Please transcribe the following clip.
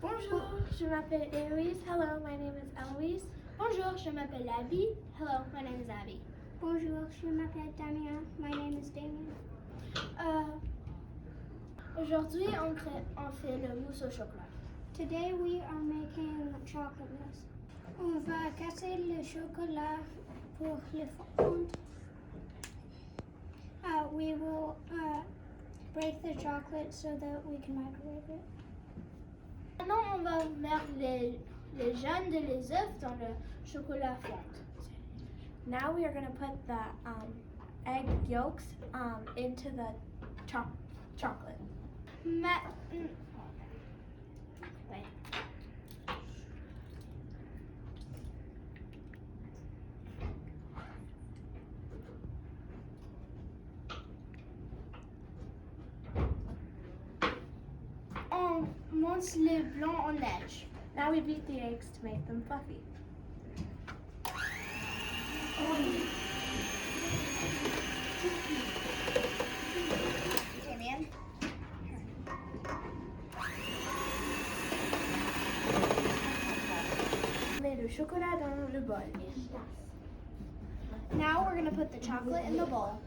Bonjour, je m'appelle Eloise. Hello, my name is Eloise. Bonjour, je m'appelle Abby. Hello, my name is Abby. Bonjour, je m'appelle Damien. My name is Damien. Aujourd'hui, on fait le mousse au chocolat. Today we are making chocolate mousse. On va casser le chocolat pour le fondre. We will break the chocolate so that we can microwave it. Maintenant, on va mettre les jaunes de les œufs dans le chocolat fondu. Now we are going to put the egg yolks into the chocolate. On monte les blancs en neige. Now we beat the eggs to make them fluffy. Damien. On met le chocolat dans le bol. Now we're going to put the chocolate in the bowl.